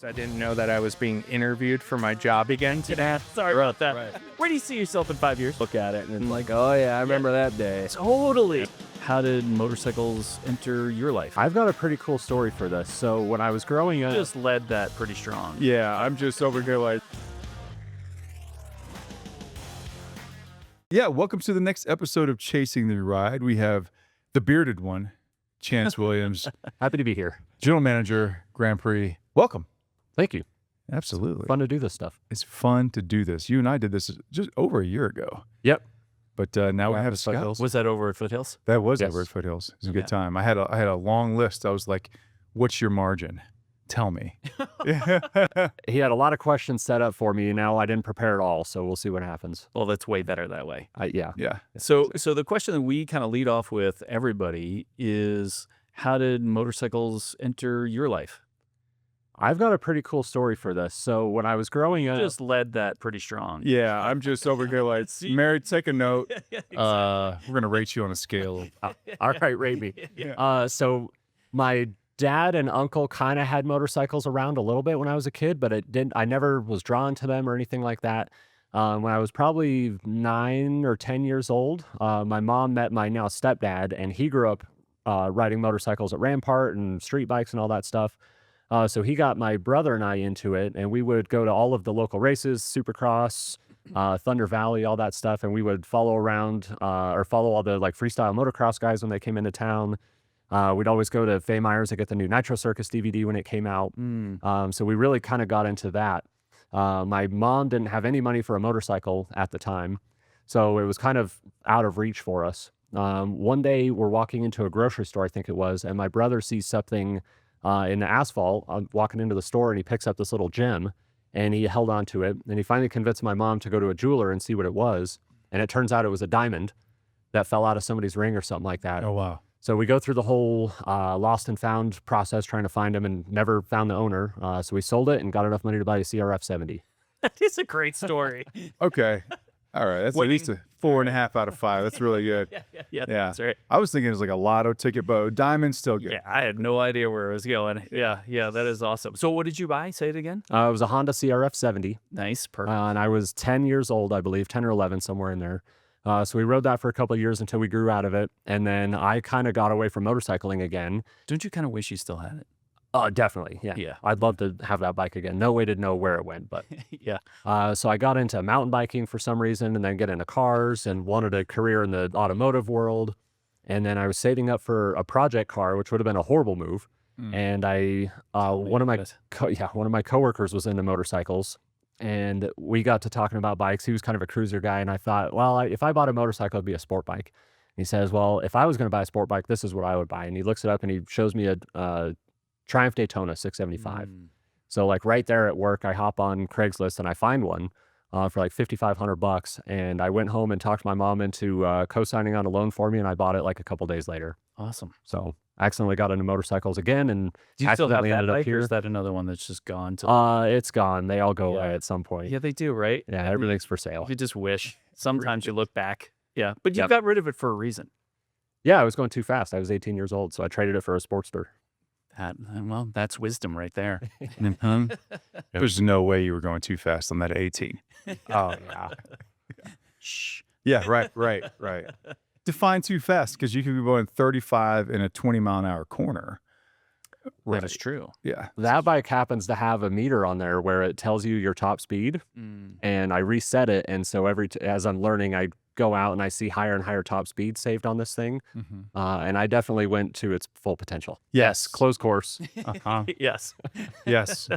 I didn't know that I was being interviewed for my job again today. Sorry about that. Right. Where do you see yourself in 5 years? Look at it and it's like, oh yeah, I remember that day. Totally. How did motorcycles enter your life? I've got a pretty cool story for this. So when I was growing up, just led that pretty strong. Yeah, I'm just over here like, Yeah, welcome to the next episode of Chasing the Ride. We have the bearded one, Chance Williams, happy to be here. General Manager, Grand Prix. Welcome. Thank you. Absolutely. Fun to do this stuff. It's fun to do this. You and I did this just over a year ago. Yep. But now we have a scout. Foothills. Was that over at Foothills? That was Yes. over at Foothills. It was a Okay. good time. I had a long list. I was like, what's your margin? Tell me. He had a lot of questions set up for me. Now I didn't prepare at all, so we'll see what happens. Well, that's way better that way. Yeah. Yeah. So the question that we kind of lead off with everybody is, how did motorcycles enter your life? I've got a pretty cool story for this. So when I was growing up, Just led that pretty strong. Yeah, I'm just over here like, Mary, take a note. We're going to rate you on a scale of all right, rate me. So my dad and uncle kind of had motorcycles around a little bit when I was a kid, but I never was drawn to them or anything like that. When I was probably 9 or 10 years old, my mom met my now stepdad, and he grew up riding motorcycles at Rampart and street bikes and all that stuff. So he got my brother and I into it, and we would go to all of the local races, Supercross, Thunder Valley, all that stuff, and we would follow around or follow all the like freestyle motocross guys when they came into town. We'd always go to Faye Myers to get the new Nitro Circus DVD when it came out. So we really kind of got into that. My mom didn't have any money for a motorcycle at the time, so it was kind of out of reach for us. One day we're walking into a grocery store, I think it was, and my brother sees something in the asphalt. I'm walking into the store, and he picks up this little gem, and he held on to it, and he finally convinced my mom to go to a jeweler and see what it was, and it turns out it was a diamond that fell out of somebody's ring or something like that. Oh, wow. So we go through the whole lost and found process trying to find him, and never found the owner. So we sold it and got enough money to buy a CRF 70. That is a great story. Okay. All right. That's at least a 4.5 out of 5. That's really good. Yeah, Yeah. that's right. I was thinking it was like a lotto ticket, but diamond's still good. Yeah, I had no idea where it was going. Yeah, that is awesome. So what did you buy? Say it again. It was a Honda CRF 70, Nice, perfect. and I was 10 years old, I believe, 10 or 11, somewhere in there. So we rode that for a couple of years until we grew out of it, and then I kind of got away from motorcycling again. Don't you kind of wish you still had it? Definitely, yeah. Yeah. I'd love to have that bike again. No way to know where it went, but Yeah. so I got into mountain biking for some reason, and then get into cars, and wanted a career in the automotive world. And then I was saving up for a project car, which would have been a horrible move. And one of my coworkers was into motorcycles, and we got to talking about bikes. He was kind of a cruiser guy, and I thought, well, if I bought a motorcycle, it'd be a sport bike. And he says, well, if I was going to buy a sport bike, this is what I would buy. And he looks it up, and he shows me a Triumph Daytona 675. So like right there at work, I hop on Craigslist and I find one for like $5,500. And I went home and talked my mom into co-signing on a loan for me, and I bought it like a couple days later. Awesome. So I accidentally got into motorcycles again, and Do you still have accidentally that ended up bike, or here. is that another one that's just gone? To It's gone. They all go away Yeah. at some point. Yeah, they do, right? Yeah, everything's for sale. You just wish. Sometimes you look back. Yeah, but you Yep. got rid of it for a reason. Yeah, I was going too fast. I was 18 years old, so I traded it for a Sportster. Well, that's wisdom right there. There's no way you were going too fast on that 18. Oh, yeah. Shh. Yeah, right. Define too fast, because you could be going 35 in a 20-mile-an-hour corner. That is true. Yeah. That bike happens to have a meter on there where it tells you your top speed, and I reset it. And so as I'm learning, I go out and I see higher and higher top speed saved on this thing. And I definitely went to its full potential. Yes. Closed course. Uh-huh. Yes. Yes.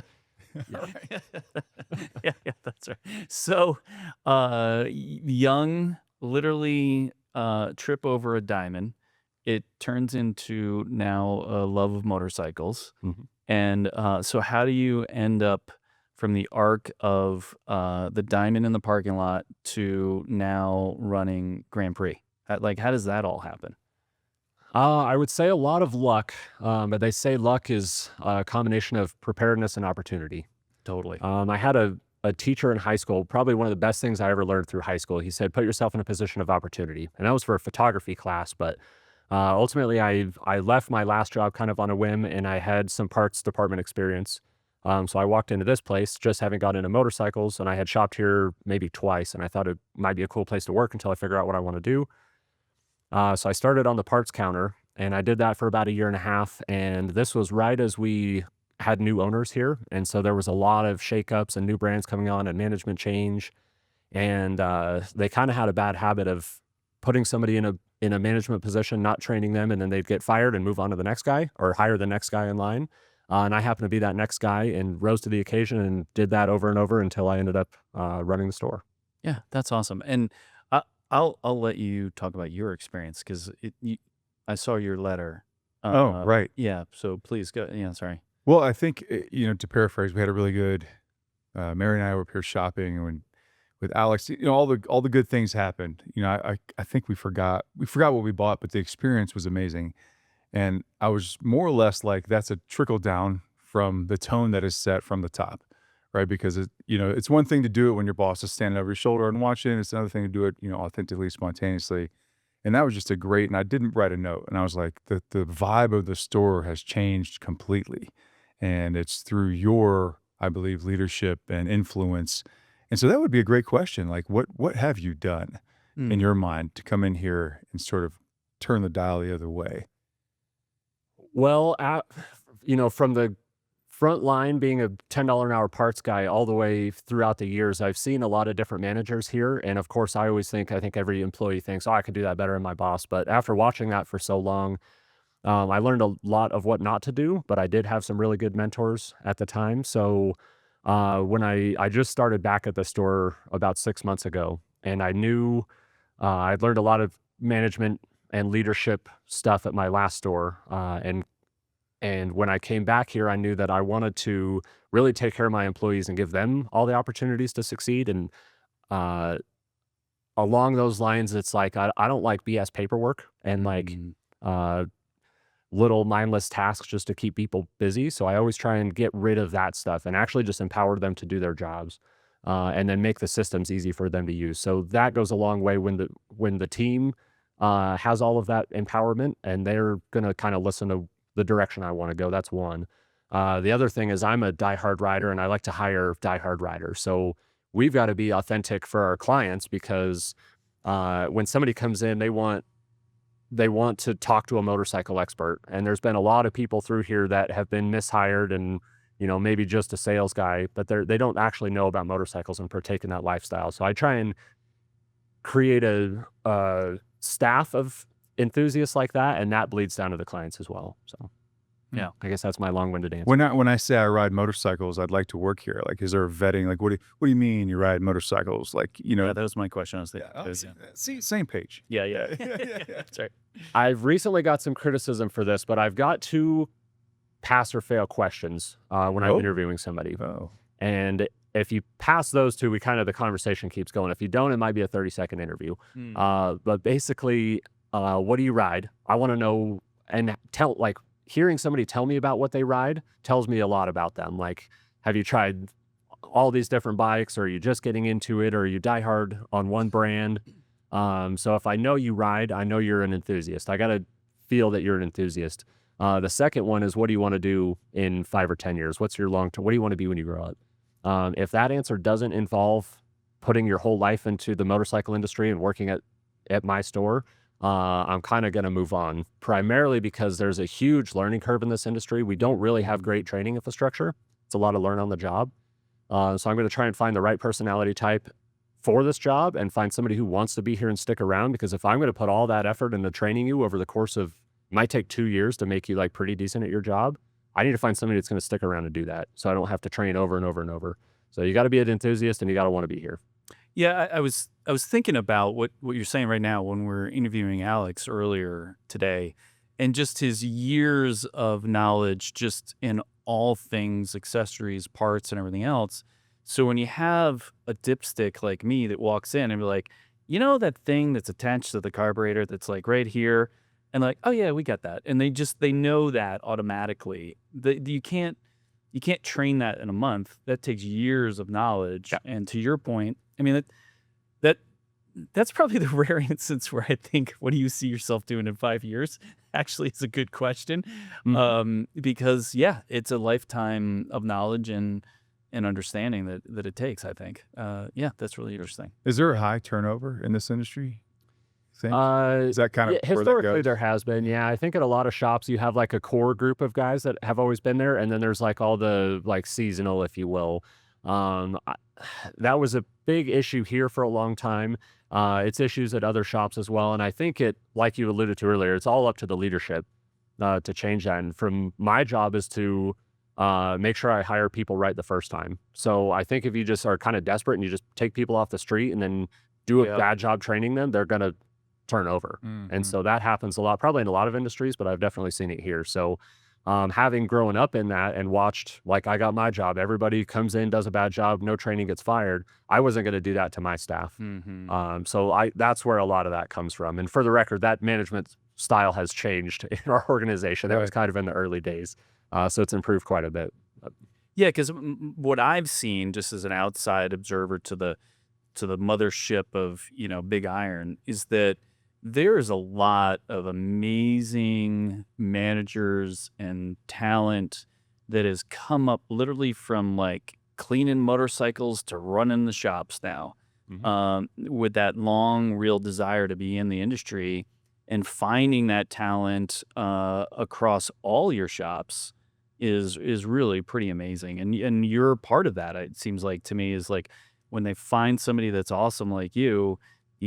yeah, that's right. So, young, literally trip over a diamond. It turns into now a love of motorcycles. Mhm. And so how do you end up from the arc of the diamond in the parking lot to now running Grand Prix? How does that all happen? I would say a lot of luck, but they say luck is a combination of preparedness and opportunity. Totally. I had a teacher in high school, probably one of the best things I ever learned through high school. He said, put yourself in a position of opportunity. And that was for a photography class, but ultimately I left my last job kind of on a whim, and I had some parts department experience. So I walked into this place just having got into motorcycles, and I had shopped here maybe twice, and I thought it might be a cool place to work until I figure out what I want to do. So I started on the parts counter, and I did that for about a year and a half. And this was right as we had new owners here, and so there was a lot of shakeups and new brands coming on and management change. And they kind of had a bad habit of putting somebody in a management position, not training them, and then they'd get fired and move on to the next guy or hire the next guy in line. And I happened to be that next guy and rose to the occasion and did that over and over until I ended up running the store. Yeah, that's awesome. And I'll let you talk about your experience because I saw your letter. Oh, right. Yeah. So please go. Yeah. Sorry. Well, I think, to paraphrase, we had a really good, Mary and I were up here shopping, and with Alex, all the good things happened. I think we forgot what we bought, but the experience was amazing. And I was more or less like, that's a trickle down from the tone that is set from the top, right? Because it's one thing to do it when your boss is standing over your shoulder and watching. It's another thing to do it, authentically, spontaneously. And that was just great. And I didn't write a note. And I was like, the vibe of the store has changed completely. And it's through your, I believe, leadership and influence. And so that would be a great question. Like, what have you done in your mind to come in here and sort of turn the dial the other way? Well, from the front line being a $10 an hour parts guy all the way throughout the years, I've seen a lot of different managers here. And of course, I think every employee thinks, oh, I could do that better than my boss. But after watching that for so long, I learned a lot of what not to do, but I did have some really good mentors at the time. So when I just started back at the store about 6 months ago, and I knew I'd learned a lot of management and leadership stuff at my last store. And when I came back here, I knew that I wanted to really take care of my employees and give them all the opportunities to succeed. And along those lines, it's like I don't like BS paperwork and like little mindless tasks just to keep people busy. So I always try and get rid of that stuff and actually just empower them to do their jobs, and then make the systems easy for them to use. So that goes a long way when the team has all of that empowerment and they're going to kind of listen to the direction I want to go. That's one. The other thing is I'm a diehard rider and I like to hire diehard riders. So we've got to be authentic for our clients because when somebody comes in, they want to talk to a motorcycle expert. And there's been a lot of people through here that have been mishired and, maybe just a sales guy, but they don't actually know about motorcycles and partake in that lifestyle. So I try and create a staff of enthusiasts like that, and that bleeds down to the clients as well. So yeah, I guess that's my long-winded answer. When I say I ride motorcycles, I'd like to work here. Like, is there a vetting? Like, what do you mean you ride motorcycles? Like, Yeah, that was my question. I was thinking. See, same page. Yeah. That's right. I've recently got some criticism for this, but I've got 2 pass or fail questions when I'm interviewing somebody. Oh. And if you pass those 2, the conversation keeps going. If you don't, it might be a 30-second interview. But basically, what do you ride? I want to know, and hearing somebody tell me about what they ride tells me a lot about them. Like, have you tried all these different bikes, or are you just getting into it, or are you diehard on one brand? So if I know you ride, I know you're an enthusiast. I got to feel that you're an enthusiast. The second one is, what do you want to do in 5 or 10 years? What's your long-term, what do you want to be when you grow up? If that answer doesn't involve putting your whole life into the motorcycle industry and working at my store, I'm kind of going to move on, primarily because there's a huge learning curve in this industry. We don't really have great training infrastructure. It's a lot of learn on the job. So I'm going to try and find the right personality type for this job and find somebody who wants to be here and stick around, because if I'm going to put all that effort into training you over the course of, it might take 2 years to make you like pretty decent at your job, I need to find somebody that's going to stick around and do that, so I don't have to train over and over and over. So you got to be an enthusiast and you got to want to be here. Yeah, I was thinking about what you're saying right now when we're interviewing Alex earlier today, and just his years of knowledge just in all things accessories, parts, and everything else. So when you have a dipstick like me that walks in and be like, that thing that's attached to the carburetor that's like right here, and like, oh yeah, we got that, and they know that automatically. You can't train that in a month. That takes years of knowledge. Yeah. And to your point, I mean, that that's probably the rare instance where I think, what do you see yourself doing in 5 years? Actually, it's a good question. Because yeah, it's a lifetime of knowledge and understanding that it takes, I think. Yeah, that's really interesting. Is there a high turnover in this industry? Think? Is that kind of Yeah, where that historically goes? there has been. Yeah, I think at a lot of shops you have like a core group of guys that have always been there, and then there's like all the like seasonal, if you will. That was a big issue here for a long time. It's issues at other shops as well, and I think it, like you alluded to earlier, it's all up to the leadership to change that. And from my job is to make sure I hire people right the first time. So I think if you just are kind of desperate and you just take people off the street and then do a Yep. bad job training them, they're gonna turn over. And so that happens a lot, probably in a lot of industries, but I've definitely seen it here. So having grown up in that and watched, like I got my job, everybody comes in, does a bad job, no training, gets fired. I wasn't going to do that to my staff. So that's where a lot of that comes from. And for the record, that management style has changed in our organization. That was Right. kind of in the early days. So it's improved quite a bit. Yeah, because what I've seen, just as an outside observer to the mothership of Big Iron, is that there is a lot of amazing managers and talent that has come up literally from like cleaning motorcycles to running the shops now, with that long, real desire to be in the industry, and finding that talent across all your shops is really pretty amazing. And you're part of that. It seems like to me is like when they find somebody that's awesome like you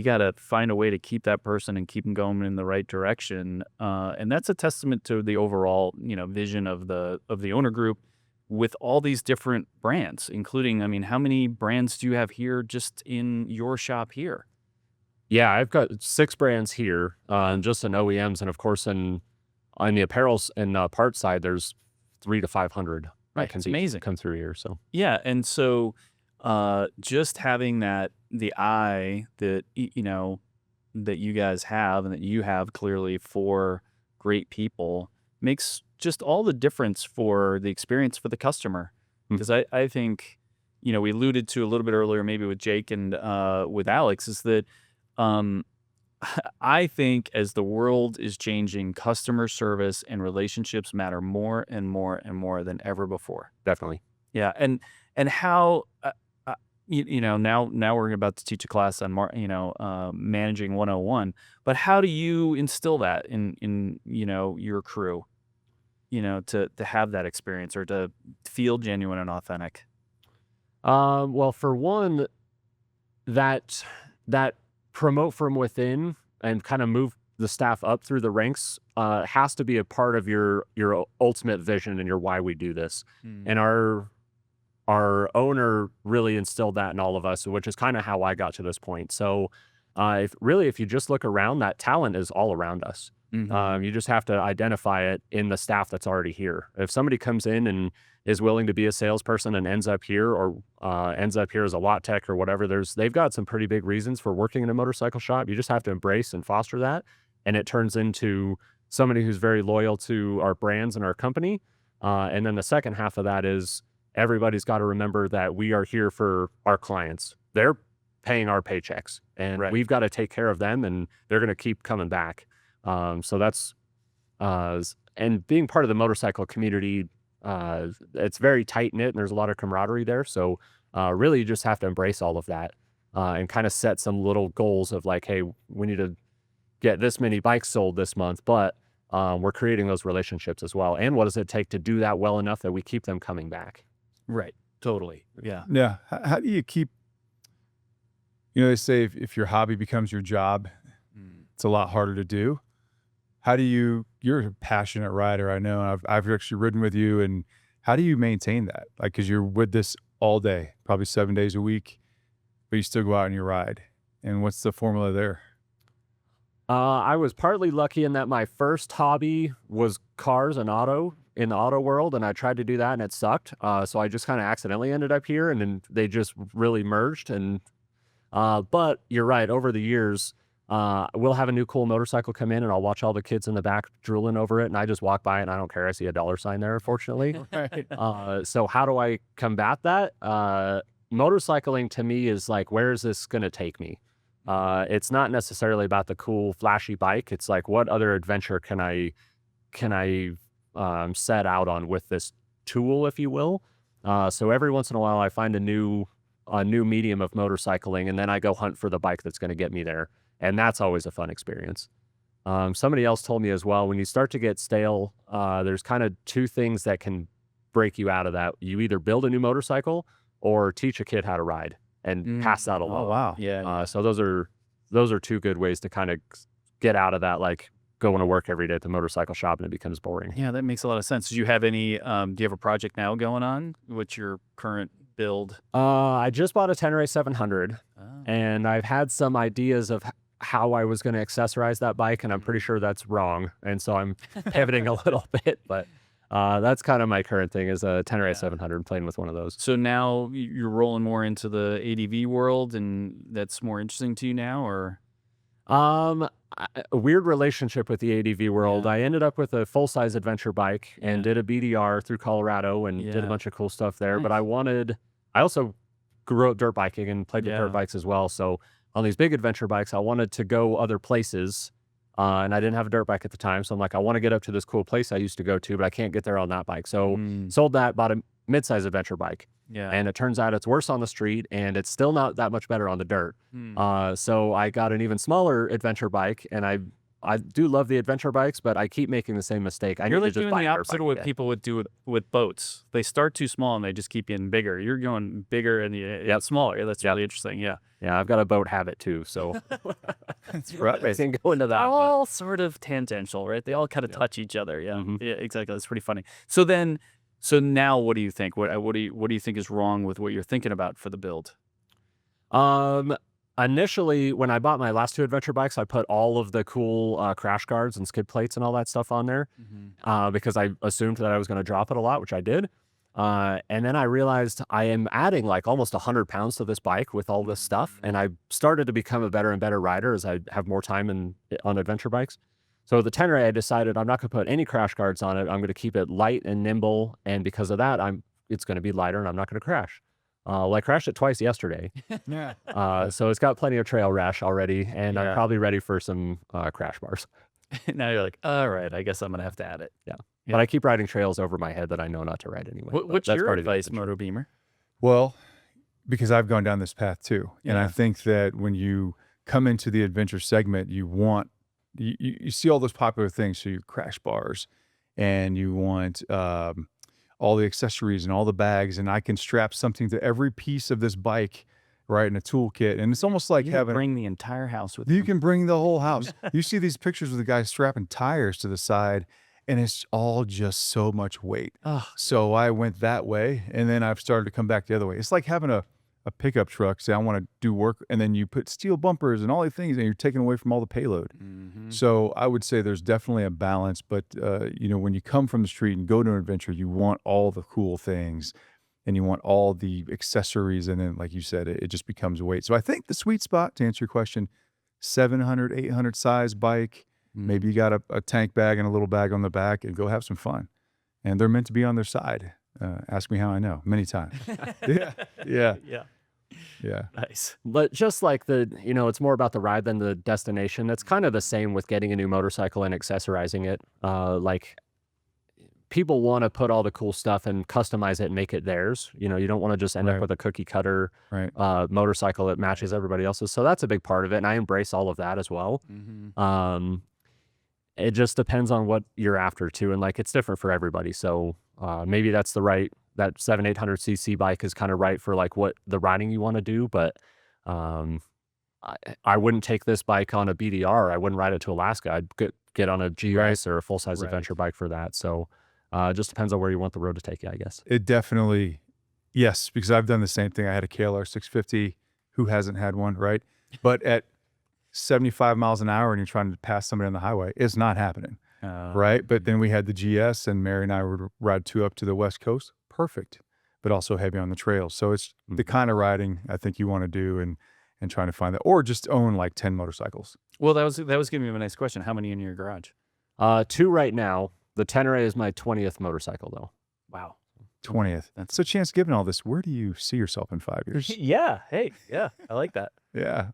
got to find a way to keep that person and keep them going in the right direction. And that's a testament to the overall, vision of the owner group with all these different brands, including, I mean, how many brands do you have here just in your shop here? Yeah, I've got 6 brands here, just in OEMs. And of course, on the apparels and parts side, there's 300 to 500 Right, it's amazing. come through here. So Yeah, and so just having the eye that that you guys have and that you have clearly for great people makes just all the difference for the experience for the customer. Because I think we alluded to a little bit earlier, maybe with Jake and with Alex, is that I think as the world is changing, customer service and relationships matter more and more and more than ever before. definitely. Yeah, and how now we're about to teach a class on managing 101, but how do you instill that in your crew, to have that experience or to feel genuine and authentic? Well, for one, that promote from within and kind of move the staff up through the ranks has to be a part of your ultimate vision and your why we do this. And our owner really instilled that in all of us, which is kind of how I got to this point. So if you just look around, that talent is all around us. You just have to identify it in the staff that's already here. If somebody comes in and is willing to be a salesperson and ends up here or ends up here as a lot tech or whatever, they've got some pretty big reasons for working in a motorcycle shop. You just have to embrace and foster that. And it turns into somebody who's very loyal to our brands and our company. And then the second half of that is everybody's got to remember that we are here for our clients. They're paying our paychecks and we've got to take care of them and they're going to keep coming back. So that's, and being part of the motorcycle community, it's very tight knit and there's a lot of camaraderie there. So, really you just have to embrace all of that, and kind of set some little goals of like, hey, we need to get this many bikes sold this month, but, we're creating those relationships as well. And what does it take to do that well enough that we keep them coming back? Right. Totally. Yeah. Yeah. How do you keep, they say if your hobby becomes your job, it's a lot harder to do. How do you're a passionate rider, I know, and I've actually ridden with you, and how do you maintain that? Like, cause you're with this all day, probably 7 days a week, but you still go out and you ride. And what's the formula there? I was partly lucky in that my first hobby was cars and in the auto world, and I tried to do that and it sucked. So I just kind of accidentally ended up here, and then they just really merged. And but you're right, over the years, we'll have a new cool motorcycle come in and I'll watch all the kids in the back drooling over it, and I just walk by and I don't care. I see a dollar sign there, fortunately. So how do I combat that? Motorcycling to me is like, where is this going to take me? It's not necessarily about the cool, flashy bike. It's like, what other adventure can I set out on with this tool, if you will? So every once in a while, I find a new medium of motorcycling, and then I go hunt for the bike that's going to get me there, and that's always a fun experience. Somebody else told me as well, when you start to get stale, there's kind of two things that can break you out of that. You either build a new motorcycle or teach a kid how to ride and pass that along. Oh, wow. Yeah. So those are two good ways to kind of get out of that, like going to work every day at the motorcycle shop and it becomes boring. Yeah, that makes a lot of sense. Do you have any, do you have a project now going on? What's your current build? I just bought a Tenere 700 Oh. and I've had some ideas of how I was going to accessorize that bike, and I'm pretty sure that's wrong. And so I'm pivoting a little bit, but that's kind of my current thing is a Tenere 700, playing with one of those. So now you're rolling more into the ADV world, and that's more interesting to you now, or? A weird relationship with the ADV world. Yeah. I ended up with a full-size adventure bike and did a BDR through Colorado and did a bunch of cool stuff there. But I also grew up dirt biking and played with dirt bikes as well. So on these big adventure bikes, I wanted to go other places. And I didn't have a dirt bike at the time. So I'm like, I want to get up to this cool place I used to go to, but I can't get there on that bike. So sold that, bought a mid-size adventure bike. Yeah. And it turns out it's worse on the street and it's still not that much better on the dirt. So I got an even smaller adventure bike, and I do love the adventure bikes, but I keep making the same mistake. You're like doing the opposite of what people would do with boats. They start too small and they just keep getting bigger. You're going bigger and you smaller. That's really interesting. Yeah. Yeah, I've got a boat habit too, so That's right. I can go into that. They're but- all sort of tangential, right? They all kind of touch each other. Yeah. Yeah, exactly. That's pretty funny. So now what do you think? What do you think is wrong with what you're thinking about for the build? Initially, when I bought my last two adventure bikes, I put all of the cool crash guards and skid plates and all that stuff on there because I assumed that I was going to drop it a lot, which I did. And then I realized I am adding like almost 100 pounds to this bike with all this stuff. And I started to become a better and better rider as I have more time on adventure bikes. So the Tenere, I decided I'm not going to put any crash guards on it. I'm going to keep it light and nimble. And because of that, it's going to be lighter and I'm not going to crash. Well, I crashed it twice yesterday. So it's got plenty of trail rash already. And I'm probably ready for some crash bars. Now you're like, all right, I guess I'm going to have to add it. Yeah. But I keep riding trails over my head that I know not to ride anyway. What's That's your part of the advice, adventure. Moto Beamer? Well, because I've gone down this path too. And I think that when you come into the adventure segment, you see all those popular things. So your crash bars and you want all the accessories and all the bags. And I can strap something to every piece of this bike, right, in a toolkit. And it's almost like bring the entire house with you. you. Can bring the whole house. You see these pictures of the guys strapping tires to the side, and it's all just so much weight. So I went that way, and then I've started to come back the other way. It's like having a pickup truck, say I want to do work, and then you put steel bumpers and all these things, and you're taking away from all the payload. So I would say there's definitely a balance, but when you come from the street and go to an adventure, you want all the cool things, and you want all the accessories, and then, like you said, it just becomes weight. So I think the sweet spot, to answer your question, 700, 800 size bike. Maybe you got a tank bag and a little bag on the back, and go have some fun. And they're meant to be on their side. Ask me how I know, many times. Yeah. Nice. But just like it's more about the ride than the destination. It's kind of the same with getting a new motorcycle and accessorizing it. Like people want to put all the cool stuff and customize it and make it theirs. You don't want to just end up with a cookie cutter motorcycle that matches everybody else's. So that's a big part of it. And I embrace all of that as well. It just depends on what you're after too. And like, it's different for everybody. So maybe that 700-800cc bike is kind of right for like what the riding you want to do. But I wouldn't take this bike on a BDR. I wouldn't ride it to Alaska. I'd get on a GS or a full-size adventure bike for that. So it just depends on where you want the road to take you, I guess. It definitely, yes, because I've done the same thing. I had a KLR 650. Who hasn't had one, right? But at 75 miles an hour and you're trying to pass somebody on the highway, it's not happening, right? But then we had the GS, and Mary and I would ride 2 up to the West Coast. Perfect, but also heavy on the trails. So it's the kind of riding I think you want to do, and trying to find that, or just own like 10 motorcycles. Well, that was giving me a nice question. How many in your garage? 2 right now. The Tenere is my 20th motorcycle though. Wow. 20th. So Chance, given all this, where do you see yourself in 5 years? Yeah. Hey. Yeah. I like that. Yeah.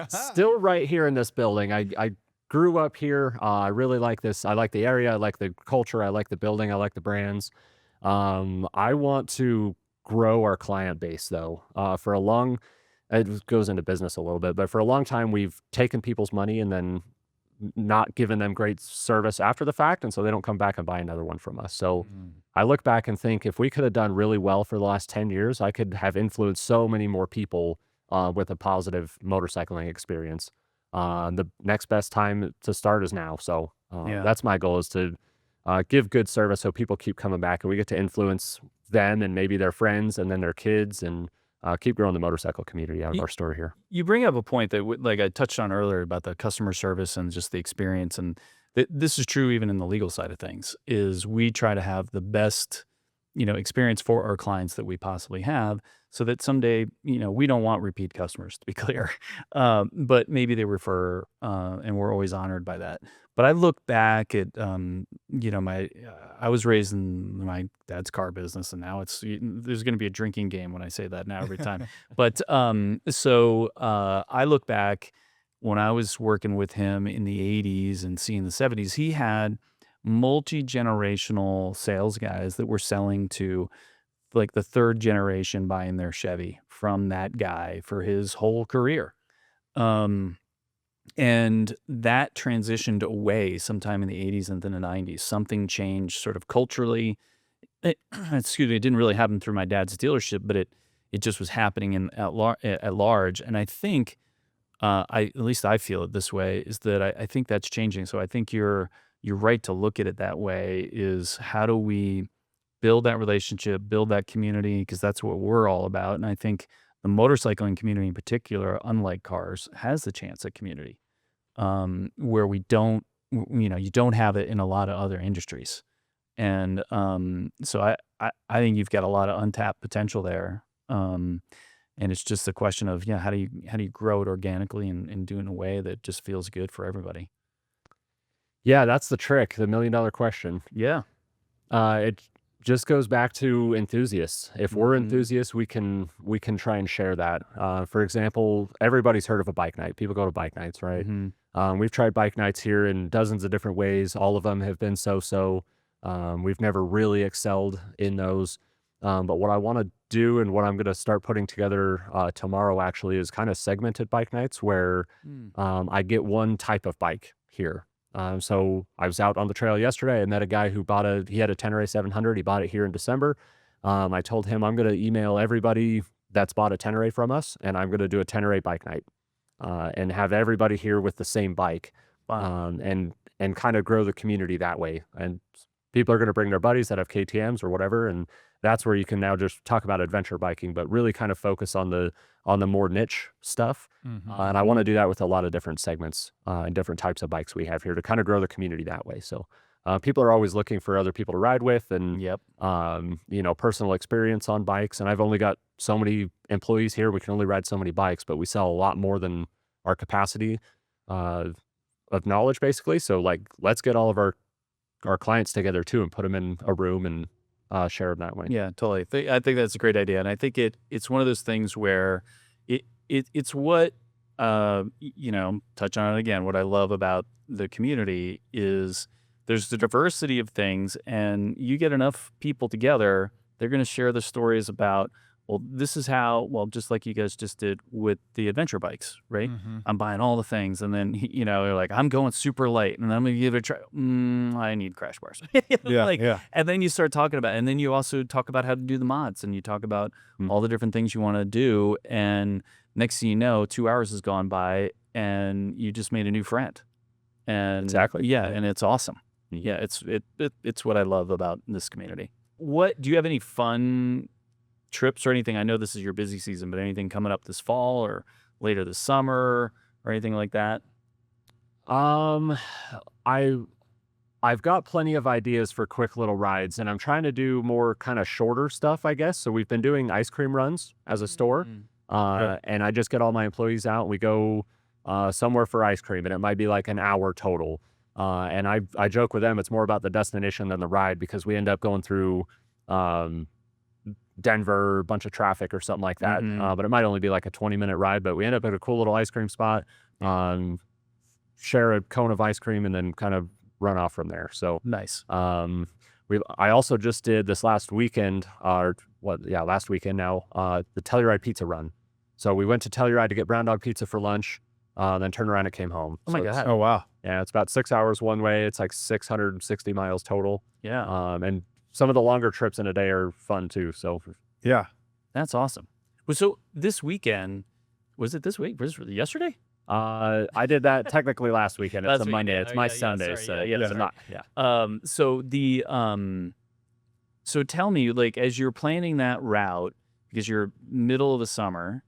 Still right here in this building. I grew up here. I really like this. I like the area. I like the culture. I like the building. I like the brands. I want to grow our client base though. It goes into business a little bit, but for a long time we've taken people's money and then not given them great service after the fact, and so they don't come back and buy another one from us. So I look back and think if we could have done really well for the last 10 years, I could have influenced so many more people with a positive motorcycling experience. The next best time to start is now. So Yeah. that's my goal, is to give good service so people keep coming back and we get to influence them and maybe their friends and then their kids, and keep growing the motorcycle community out of Ye- our store here. You bring up a point that, like I touched on earlier about the customer service and just the experience, and this is true even in the legal side of things. Is we try to have the best, experience for our clients that we possibly have, so that someday, we don't want repeat customers, to be clear, but maybe they refer, and we're always honored by that. But I look back at, I was raised in my dad's car business, and now there's going to be a drinking game when I say that now every time. But I look back when I was working with him in the 80s and seeing the 70s, he had multi-generational sales guys that were selling to like the third generation buying their Chevy from that guy for his whole career. And that transitioned away sometime in the 80s and then the 90s. Something changed sort of culturally. Excuse me, it didn't really happen through my dad's dealership, but it just was happening at large. And I think, at least I feel it this way, is that I think that's changing. So I think you're right to look at it that way, is how do we build that relationship, build that community, because that's what we're all about. And I think the motorcycling community in particular, unlike cars, has the chance at community, where we don't, you don't have it in a lot of other industries. And so I think you've got a lot of untapped potential there. And it's just a question of, how do you grow it organically and do it in a way that just feels good for everybody? Yeah, that's the trick, the $1 million question. Yeah. It just goes back to enthusiasts. If we're Mhm. enthusiasts, we can try and share that. For example, everybody's heard of a bike night. People go to bike nights, right? Mhm. We've tried bike nights here in dozens of different ways. All of them have been so-so. We've never really excelled in those. But what I want to do and what I'm going to start putting together tomorrow actually is kind of segmented bike nights where I get one type of bike here. So I was out on the trail yesterday. I met a guy who he had a Tenere 700. He bought it here in December. I told him I'm going to email everybody that's bought a Tenere from us, and I'm going to do a Tenere bike night and have everybody here with the same bike, Wow. and kind of grow the community that way. And people are going to bring their buddies that have KTMs or whatever, and that's where you can now just talk about adventure biking, but really kind of focus on the more niche stuff. And I want to do that with a lot of different segments and different types of bikes we have here to kind of grow the community that way. So people are always looking for other people to ride with and, Yep. personal experience on bikes. And I've only got so many employees here. We can only ride so many bikes, but we sell a lot more than our capacity of knowledge, basically. So like, let's get all of our clients together too and put them in a room and share them that way. Yeah, totally. I think that's a great idea, and I think it's one of those things where it's what touch on it again. What I love about the community is there's the diversity of things, and you get enough people together, they're going to share the stories about, well, this is how, just like you guys just did with the adventure bikes, right? I'm buying all the things, and then they're like, I'm going super light, and I'm gonna give it a try. I need crash bars. Yeah. And then you start talking about, and then you also talk about how to do the mods, and you talk about all the different things you want to do, and next thing you know, 2 hours has gone by, and you just made a new friend. And Exactly. yeah, and it's awesome. Yeah, it's what I love about this community. What do you have any fun trips or anything? I know this is your busy season, but anything coming up this fall or later this summer or anything like that? I've got plenty of ideas for quick little rides, and I'm trying to do more kind of shorter stuff, I guess. So we've been doing ice cream runs as a store, and I just get all my employees out and we go somewhere for ice cream, and it might be like an hour total. And I joke with them, it's more about the destination than the ride, because we end up going through Denver, a bunch of traffic or something like that. But it might only be like a 20-minute ride. But we end up at a cool little ice cream spot, share a cone of ice cream, and then kind of run off from there. So Nice. I also just did this last weekend, last weekend now, the Telluride Pizza Run. So we went to Telluride to get brown dog pizza for lunch, then turned around and came home. Oh my So God. Oh, wow. yeah, it's about 6 hours one way. It's like 660 miles total. Yeah. And some of the longer trips in a day are fun too. So Yeah. That's awesome. Well, so this weekend, was it this week? Was it yesterday? I did that technically last weekend. It's Last a Monday. weekend. It's Oh, my yeah, yeah, Sunday. sorry, So yeah, yeah, it's sorry. not, yeah. So tell me, like, as you're planning that route, because you're middle of the summer,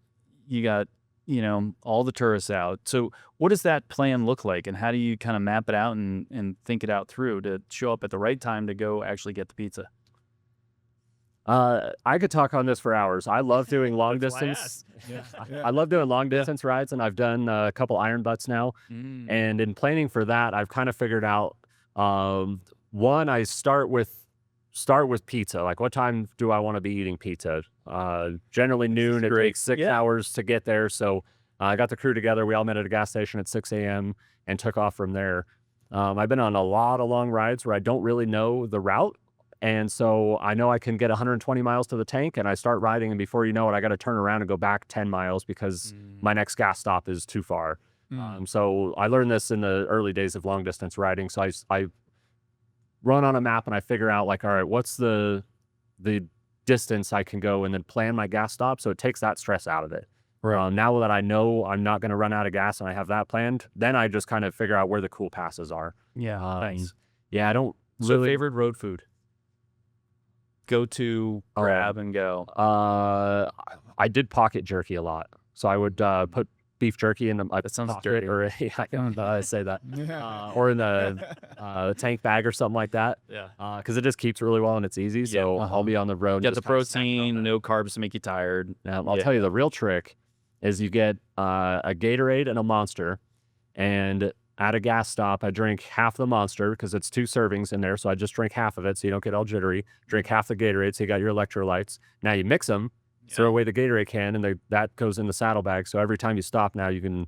you got, all the tourists out. So what does that plan look like, and how do you kind of map it out and think it out through to show up at the right time to go actually get the pizza? I could talk on this for hours. I love doing long That's why I distance. asked. I love doing long distance rides, and I've done a couple iron butts now. And in planning for that, I've kind of figured out, one, I start with pizza. Like, what time do I want to be eating pizza? Generally noon. It takes 6 hours to get there. So I got the crew together. We all met at a gas station at 6 a.m. and took off from there. I've been on a lot of long rides where I don't really know the route. And so I know I can get 120 miles to the tank, and I start riding, and before you know it, I got to turn around and go back 10 miles because my next gas stop is too far. So I learned this in the early days of long distance riding. So I run on a map and I figure out, like, all right, what's the distance I can go, and then plan my gas stop. So it takes that stress out of it. Right. Now that I know I'm not going to run out of gas and I have that planned, then I just kind of figure out where the cool passes are. Yeah, nice. Yeah, I don't So really. favorite road food? Go to, grab, and go. I did pocket jerky a lot, so I would put beef jerky in the That sounds pocket, dirty. or I don't know how I say that, or in the tank bag or something like that, Yeah. because it just keeps really well and it's easy. So I'll be on the road. Get just the kinda snacking on protein, that. no carbs to make you tired. I'll tell you, the real trick is you get a Gatorade and a Monster, and at a gas stop, I drink half the Monster because it's 2 servings in there. So I just drink half of it so you don't get all jittery. Drink half the Gatorade so you got your electrolytes. Now you mix them, throw away the Gatorade can, and that goes in the saddlebag. So every time you stop now, you can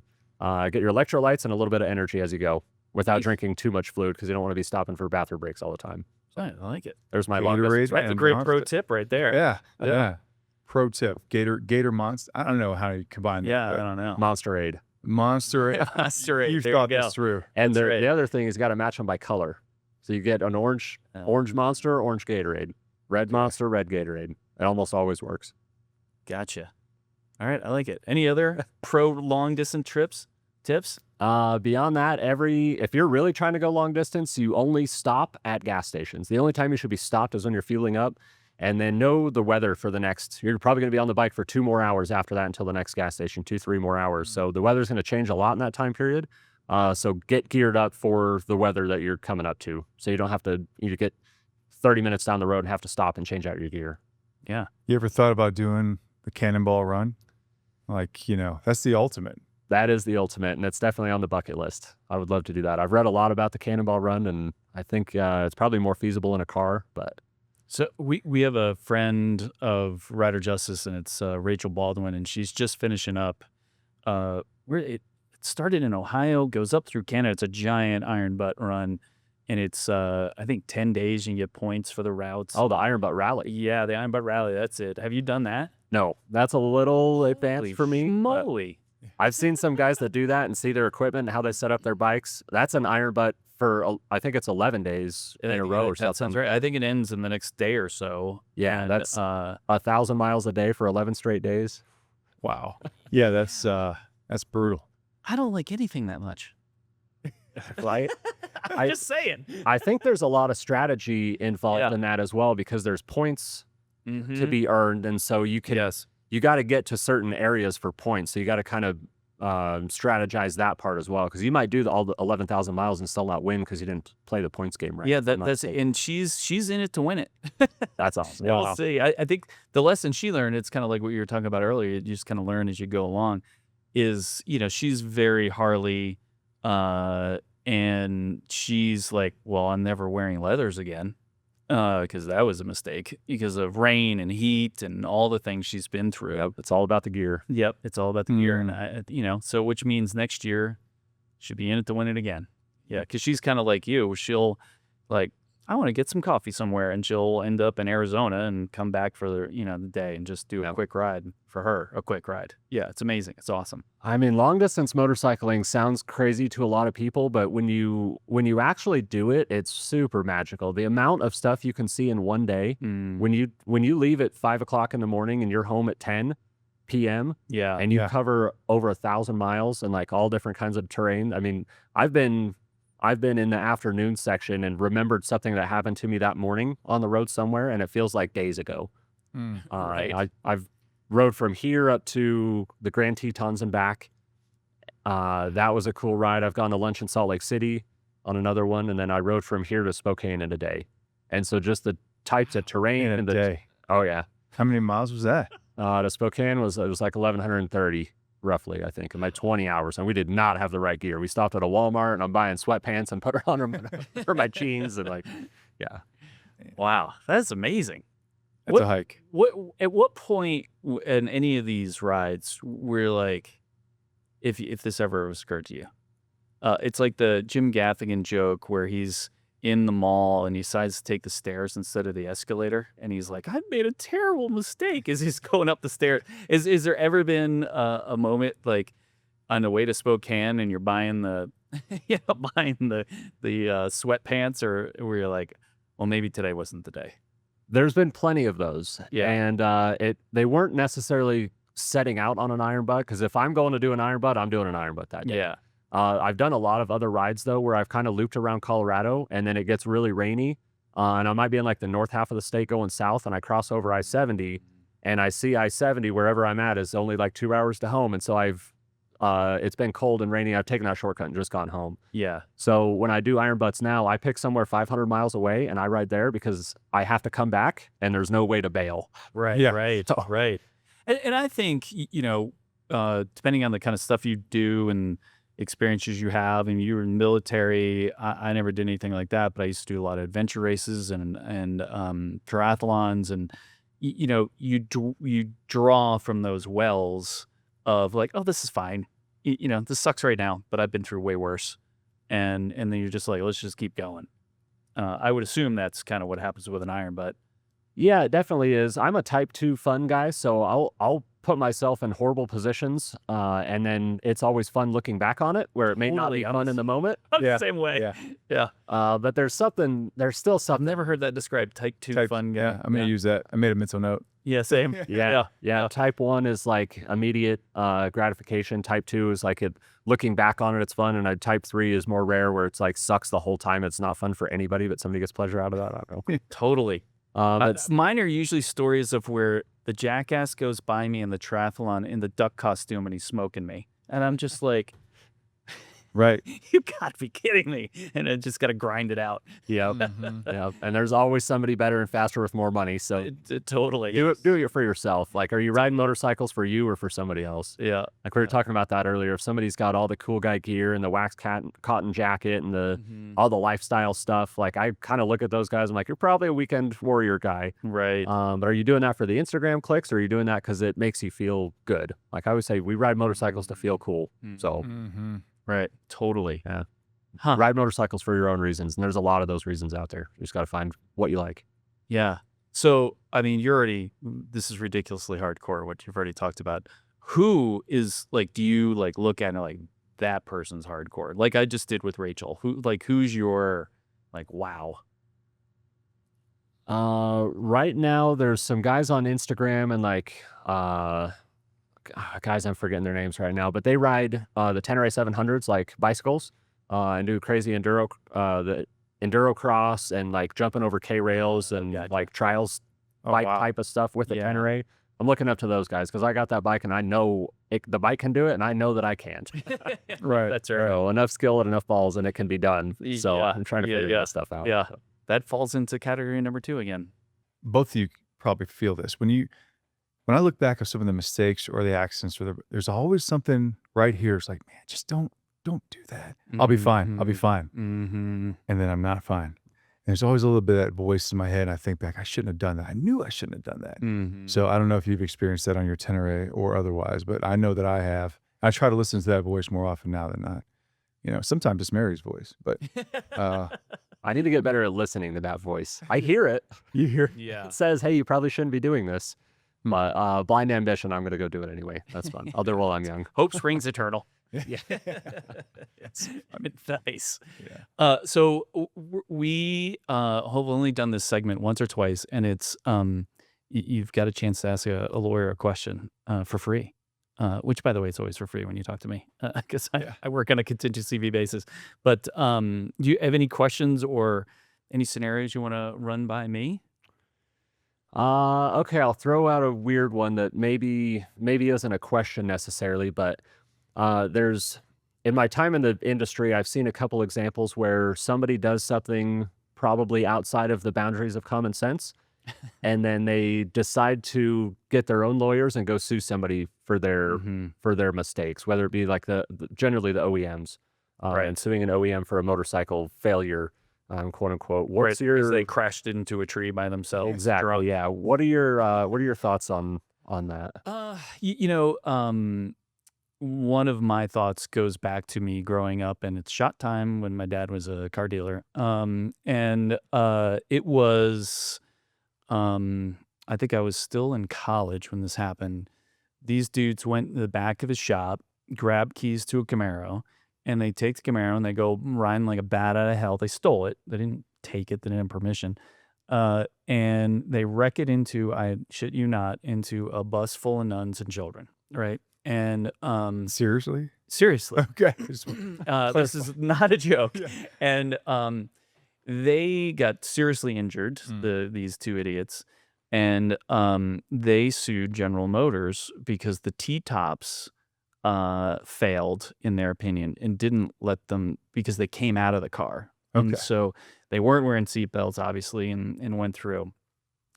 get your electrolytes and a little bit of energy as you go without drinking too much fluid, because you don't want to be stopping for bathroom breaks all the time. I like it. There's my Gatorade long distance. That's a and great pro Monster. tip right there. Yeah. Pro tip: Gator Monster. I don't know how you combine that. Yeah, I but don't know. Monsterade. Monster. Monster. You've There thought you go. this through. And That's right. the other thing is, you got to match them by color. So you get an orange Monster, orange Gatorade, red Monster, red Gatorade. It almost always works. Gotcha. All right, I like it. Any other pro long distance tips? Beyond that, if you're really trying to go long distance, you only stop at gas stations. The only time you should be stopped is when you're fueling up, and then know the weather for the next. You're probably going to be on the bike for 2 more hours after that until the next gas station, 2-3 more hours. So the weather's going to change a lot in that time period. So get geared up for the weather that you're coming up to, so you don't have to get 30 minutes down the road and have to stop and change out your gear. Yeah. You ever thought about doing the Cannonball Run? Like, that's the ultimate. That is the ultimate, and it's definitely on the bucket list. I would love to do that. I've read a lot about the Cannonball Run, and I think it's probably more feasible in a car, but. So we have a friend of Rider Justice, and it's Rachel Baldwin, and she's just finishing up. Where it started in Ohio, goes up through Canada. It's a giant iron butt run, and it's I think 10 days. You can get points for the routes. Oh, the Iron Butt Rally. Yeah, the Iron Butt Rally. That's it. Have you done that? No, that's a little advanced Holy for me. but moly. I've seen some guys that do that and see their equipment and how they set up their bikes. That's an Iron Butt for, I think it's 11 days in a row or something. That sounds right. I think it ends in the next day or so. Yeah, And, that's 1,000 miles a day for 11 straight days. Wow. Yeah, that's brutal. I don't like anything that much. Right? I'm just saying. I think there's a lot of strategy involved Yeah. in that as well, because there's points to be earned. And so you got to get to certain areas for points. So you got to kind of strategize that part as well, because you might do all the 11,000 miles and still not win because you didn't play the points game right. Yeah, I'm not that's saying- and she's in it to win it. That's awesome. We'll Wow. see. I think the lesson she learned, it's kind of like what you were talking about earlier. You just kind of learn as you go along. Is she's very Harley, and she's like, well, I'm never wearing leathers again. because that was a mistake because of rain and heat and all the things she's been through. Yep, it's all about the gear. Yep, it's all about the gear, and so which means next year she'll be in it to win it again. Yeah, because she's kind of like you. She'll like, I want to get some coffee somewhere, and she'll end up in Arizona and come back for the day and just do a quick ride for her. A quick ride. Yeah, it's amazing. It's awesome. I mean, long distance motorcycling sounds crazy to a lot of people, but when you actually do it, it's super magical. The amount of stuff you can see in one day. When you leave at 5 o'clock in the morning and you're home at 10 p.m. Yeah, and you cover over 1,000 miles and like all different kinds of terrain. I mean, I've been in the afternoon section and remembered something that happened to me that morning on the road somewhere, and it feels like days ago. Right. I've rode from here up to the Grand Tetons and back. That was a cool ride. I've gone to lunch in Salt Lake City on another one, and then I rode from here to Spokane in a day. And so just the types of terrain In a and the day. Oh yeah. How many miles was that? To Spokane it was like 1,130 roughly, I think, in my 20 hours. And we did not have the right gear. We stopped at a Walmart and I'm buying sweatpants and put it on them for my jeans and Wow, that's amazing. That's a hike. At what point in any of these rides were like, if this ever occurred to you, it's like the Jim Gaffigan joke where he's in the mall and he decides to take the stairs instead of the escalator, and he's like, "I made a terrible mistake." As he's going up the stairs, is there ever been a moment like on the way to Spokane and you're buying the sweatpants, or where you're like, well, maybe today wasn't the day? There's been plenty of those. Yeah. And they weren't necessarily setting out on an iron butt, because if I'm going to do an iron butt, I'm doing an iron butt that day. Yeah. I've done a lot of other rides though where I've kind of looped around Colorado and then it gets really rainy, and I might be in like the north half of the state going south, and I cross over I-70 and I see I-70 wherever I'm at is only like 2 hours to home, and so it's been cold and rainy. I've taken that shortcut and just gone home. Yeah. So when I do iron butts now, I pick somewhere 500 miles away and I ride there because I have to come back and there's no way to bail. Right. Yeah. Right. Right. And I think, depending on the kind of stuff you do and experiences you have, and you were in the military, I never did anything like that, but I used to do a lot of adventure races and triathlons, and you draw from those wells of like, oh, this is fine, this sucks right now, but I've been through way worse, and then you're just like, let's just keep going. I would assume that's kind of what happens with an iron butt. Yeah, it definitely is. I'm a type 2 fun guy, so I'll put myself in horrible positions, and then it's always fun looking back on it, where it may not be fun in the moment. I'm the same way. Yeah. But there's still I've something. never heard that described. Type 2 fun guy. Yeah, I'm going to use that. I made a mental note. Yeah, same. Yeah. Type 1 is like immediate gratification. Type 2 is like looking back on it, it's fun. And type 3 is more rare, where it's like sucks the whole time. It's not fun for anybody, but somebody gets pleasure out of that. I don't know. Totally. Mine are usually stories of where the jackass goes by me in the triathlon in the duck costume and he's smoking me. And I'm just like, Right. you gotta be kidding me. And I just gotta grind it out. Yep. Yep. And there's always somebody better and faster with more money. So Totally. do it for yourself. Like, are you riding motorcycles for you or for somebody else? Yeah. Like we were talking about that earlier. If somebody's got all the cool guy gear and the wax cotton jacket and all the lifestyle stuff, like I kind of look at those guys. I'm like, you're probably a weekend warrior guy. Right. But are you doing that for the Instagram clicks, or are you doing that because it makes you feel good? Like I always say, we ride motorcycles to feel cool. So Right. Totally. yeah. Huh. Ride motorcycles for your own reasons. And there's a lot of those reasons out there. You just got to find what you like. Yeah. So, I mean, this is ridiculously hardcore, what you've already talked about. Who is like, do you like look at it like that person's hardcore? Like I just did with Rachel. Who's your like, wow? Right now there's some guys on Instagram and like, guys, I'm forgetting their names right now, but they ride the Tenere 700s like bicycles and do crazy the enduro cross and like jumping over K-rails and like trials bike type of stuff with the Tenere. I'm looking up to those guys because I got that bike and I know the bike can do it, and I know that I can't. Right. That's right. So enough skill and enough balls and it can be done. So I'm trying to figure that stuff out. Yeah. That falls into category number 2 again. Both of you probably feel this. When I look back at some of the mistakes or the accidents, there's always something right here. It's like, man, just don't do that. I'll be fine. I'll be fine. And then I'm not fine. there's always a little bit of that voice in my head. And I think back, I shouldn't have done that. I knew I shouldn't have done that. So I don't know if you've experienced that on your Tenere or otherwise, but I know that I have. I try to listen to that voice more often now than not. Sometimes it's Mary's voice, but I need to get better at listening to that voice. I hear it. you hear. Yeah. It says, hey, you probably shouldn't be doing this. My blind ambition, I'm going to go do it anyway. That's fun. I'll do it while I'm young. Hope springs eternal. Yeah. Yes. Nice. Yeah. So we have only done this segment once or twice, and it's you've got a chance to ask a lawyer a question for free. Which, by the way, it's always for free when you talk to me, because I work on a contingency fee basis. But do you have any questions or any scenarios you want to run by me? Okay, I'll throw out a weird one that maybe isn't a question necessarily, but there's in my time in the industry, I've seen a couple examples where somebody does something probably outside of the boundaries of common sense, and then they decide to get their own lawyers and go sue somebody for their mistakes, whether it be like generally the OEMs, and suing an OEM for a motorcycle failure. Quote unquote. What's Because they crashed into a tree by themselves? exactly? drunk. Yeah. What are your thoughts on that? One of my thoughts goes back to me growing up, and it's shot time when my dad was a car dealer. And it was, I think I was still in college when this happened. These dudes went in the back of his shop, grabbed keys to a Camaro, and they take the Camaro and they go riding like a bat out of hell. They stole it. They didn't take it. They didn't have permission. And they wreck it into, I shit you not, into a bus full of nuns and children, right? And Seriously? seriously, Okay. this is not a joke. And they got seriously injured, these two idiots, and they sued General Motors because the T-tops failed in their opinion and didn't let them, because they came out of the car. And Okay. so they weren't wearing seatbelts, obviously, and went through.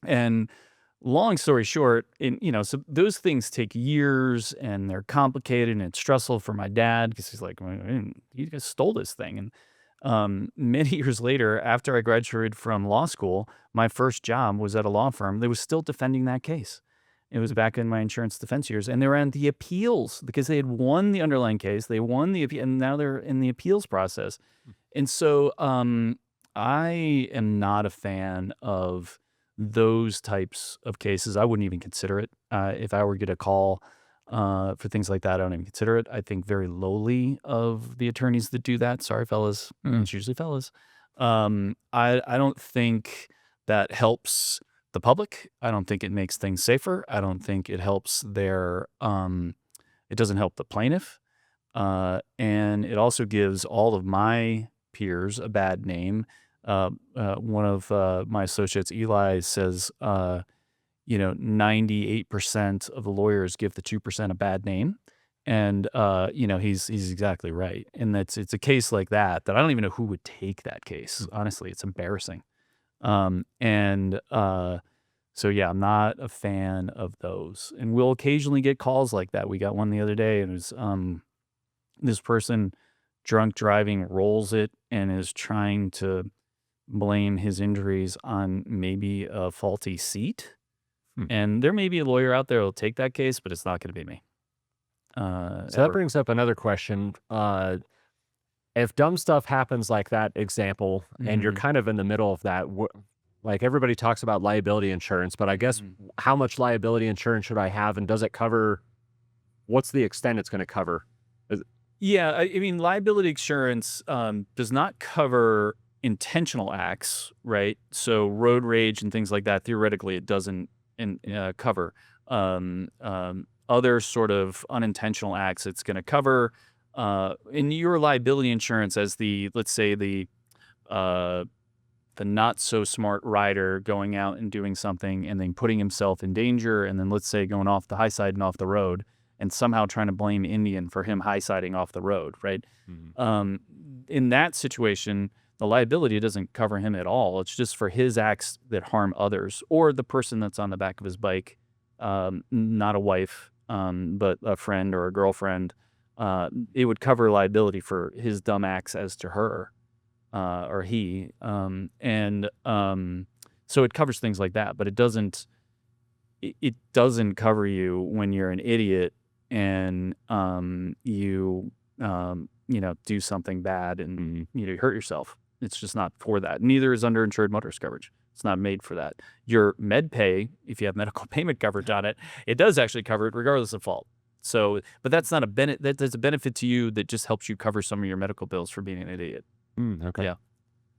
And long story short, so those things take years and they're complicated and it's stressful for my dad because he's like, you guys stole this thing. And many years later, after I graduated from law school, my first job was at a law firm that was still defending that case. It was back in my insurance defense years, and they were on the appeals because they had won the underlying case. They won the appeal, and now they're in the appeals process. And so I am not a fan of those types of cases. I wouldn't even consider it. If I were to get a call for things like that, I don't even consider it. I think very lowly of the attorneys that do that. Sorry, fellas. It's usually fellas. I don't think that helps the public. I don't think it makes things safer. I don't think it helps it doesn't help the plaintiff. And it also gives all of my peers a bad name. One of my associates, Eli, says, 98% of the lawyers give the 2% a bad name. And, he's exactly right. And it's a case like that I don't even know who would take that case. Honestly, it's embarrassing. So yeah, I'm not a fan of those. And we'll occasionally get calls like that. We got one the other day, and it was this person drunk driving rolls it and is trying to blame his injuries on maybe a faulty seat. And there may be a lawyer out there who'll take that case, but it's not going to be me. So that brings up another question. If dumb stuff happens like that example, and you're kind of in the middle of that, like everybody talks about liability insurance, but I guess how much liability insurance should I have, and does it cover, what's the extent it's going to cover? Yeah, I mean, liability insurance does not cover intentional acts, right? So road rage and things like that, theoretically, it doesn't cover. Other sort of unintentional acts it's going to cover. In your liability insurance, as let's say the not so smart rider going out and doing something and then putting himself in danger, and then let's say going off the high side and off the road and somehow trying to blame Indian for him high siding off the road, right? In that situation, the liability doesn't cover him at all. It's just for his acts that harm others, or the person that's on the back of his bike, not a wife, but a friend or a girlfriend. It would cover liability for his dumb acts as to her. or he, so it covers things like that, but it doesn't cover you when you're an idiot and you do something bad and you hurt yourself. It's just not for that. Neither is underinsured motorist coverage. It's not made for that. Your med pay, if you have medical payment coverage on it, it does actually cover it regardless of fault. So, but that's not a benefit. That's a benefit to you that just helps you cover some of your medical bills for being an idiot. Okay. Yeah.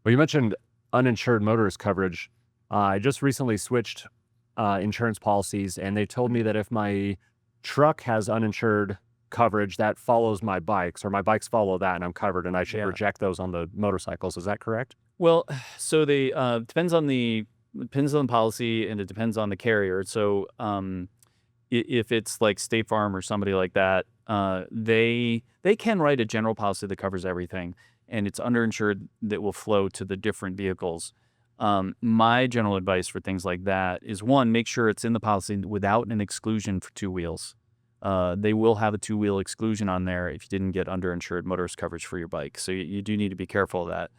Well, you mentioned uninsured motorist coverage. I just recently switched insurance policies, and they told me that if my truck has uninsured coverage, that follows my bikes, or my bikes follow that, and I'm covered, and I should reject those on the motorcycles. Is that correct? Well, so they depends on the policy, and it depends on the carrier. So if it's like State Farm or somebody like that, they can write a general policy that covers everything, and it's underinsured that will flow to the different vehicles. My general advice for things like that is, one, make sure it's in the policy without an exclusion for two wheels. They will have a two-wheel exclusion on there if you didn't get underinsured motorist coverage for your bike. So you do need to be careful of that.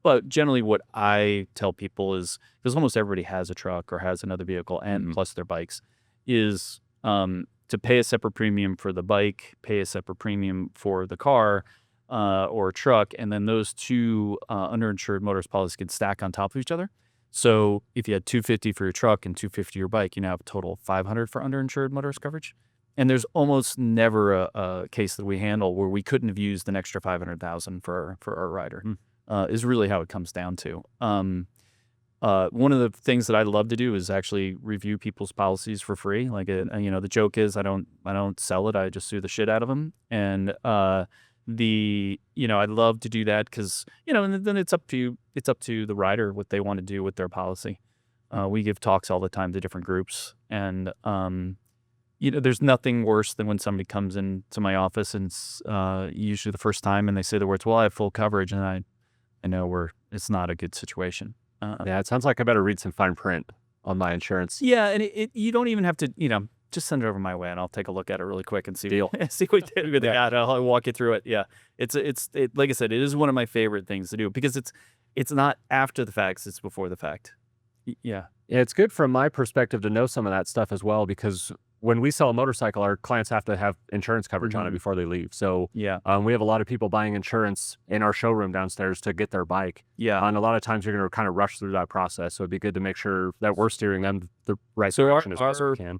But generally what I tell people is, because almost everybody has a truck or has another vehicle and plus their bikes, is to pay a separate premium for the bike, pay a separate premium for the car or truck, and then those two underinsured motorist policies can stack on top of each other. So if you had $250 for your truck and $250 your bike, you now have a total of $500 for underinsured motorist coverage. And there's almost never a case that we handle where we couldn't have used an extra $500,000 for our rider. Is really how it comes down to. One of the things that I love to do is actually review people's policies for free. Like, the joke is I don't sell it. I just sue the shit out of them. And I'd love to do that because, and then it's up to the rider what they want to do with their policy. We give talks all the time to different groups, and there's nothing worse than when somebody comes into my office and usually the first time, and they say the words, "Well, I have full coverage," and I know it's not a good situation. Yeah, it sounds like I better read some fine print on my insurance. Yeah, and you don't even have to, just send it over my way, and I'll take a look at it really quick and see see what we did with that. I'll walk you through it. Yeah, it's like I said, it is one of my favorite things to do because it's not after the facts, it's before the fact. Yeah, it's good from my perspective to know some of that stuff as well, because when we sell a motorcycle, our clients have to have insurance coverage on it before they leave. So we have a lot of people buying insurance in our showroom downstairs to get their bike. Yeah. And a lot of times you're going to kind of rush through that process. So it'd be good to make sure that we're steering them the right direction as best we can.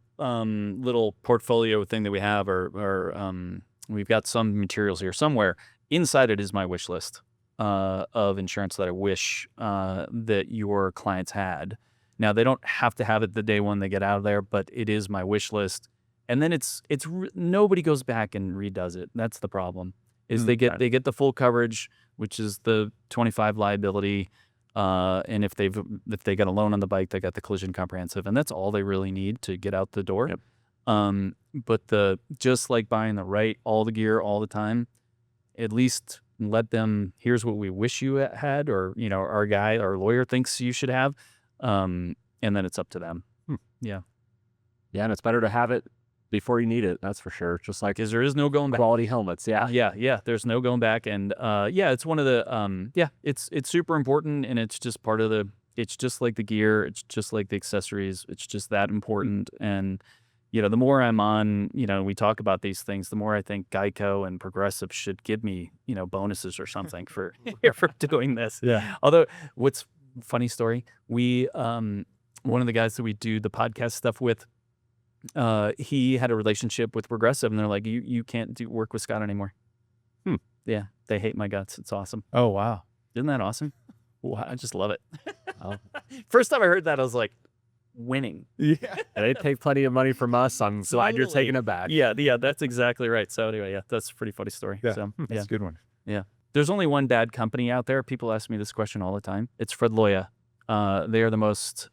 Little portfolio thing that we have, we've got some materials here somewhere. Inside it is my wish list of insurance that I wish that your clients had. Now, they don't have to have it the day when they get out of there, but it is my wish list. And then nobody goes back and redoes it. That's the problem. Is they get the full coverage, which is the 25 liability, and if they got a loan on the bike, they got the collision comprehensive, and that's all they really need to get out the door. Yep. But just like buying all the gear all the time, at least let them. Here's what we wish you had, or our lawyer thinks you should have. And then it's up to them. Yeah. And it's better to have it before you need it. That's for sure. Just like, because there is no going back. Quality helmets. Yeah. There's no going back. And, it's one of the, it's super important, and it's just part of it's just like the gear. It's just like the accessories. It's just that important. And, the more I'm on, we talk about these things, the more I think Geico and Progressive should give me, bonuses or something for doing this. Yeah. Although funny story. We, one of the guys that we do the podcast stuff with, he had a relationship with Progressive, and they're like, you can't work with Scott anymore. Yeah. They hate my guts. It's awesome. Oh, wow. Isn't that awesome? Wow. I just love it. First time I heard that, I was like, winning. Yeah. They take plenty of money from us. I'm glad you're taking it back. Yeah. That's exactly right. So anyway, that's a pretty funny story. Yeah. So, that's a good one. Yeah. There's only one bad company out there. People ask me this question all the time. It's Fred Loya. They are the most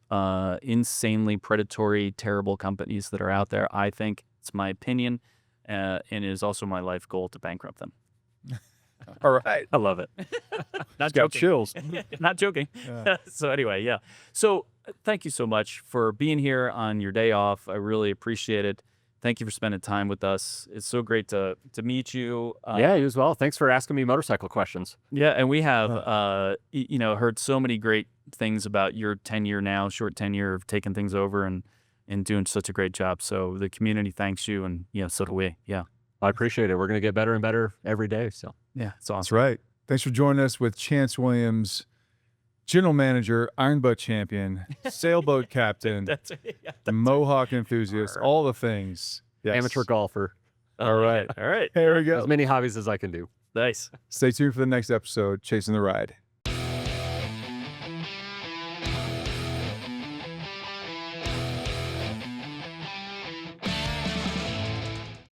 insanely predatory, terrible companies that are out there. I think it's my opinion, and it is also my life goal to bankrupt them. All right. I love it. Not got joking. chills. Not joking. Yeah. So anyway, yeah. So thank you so much for being here on your day off. I really appreciate it. thank you for spending time with us. It's so great to meet you. Yeah, you as well. Thanks for asking me motorcycle questions. Yeah, and we have heard so many great things about your short tenure of taking things over and doing such a great job. So the community thanks you, and so do we. Yeah, I appreciate it. We're going to get better and better every day. So yeah, it's awesome. That's right. Thanks for joining us with Chance Williams, General Manager, Iron Butt Champion, Sailboat Captain, Mohawk Enthusiast, all the things. Yes. amateur golfer. All right. There we go. As many hobbies as I can do. Nice. Stay tuned for the next episode, Chasing the Ride.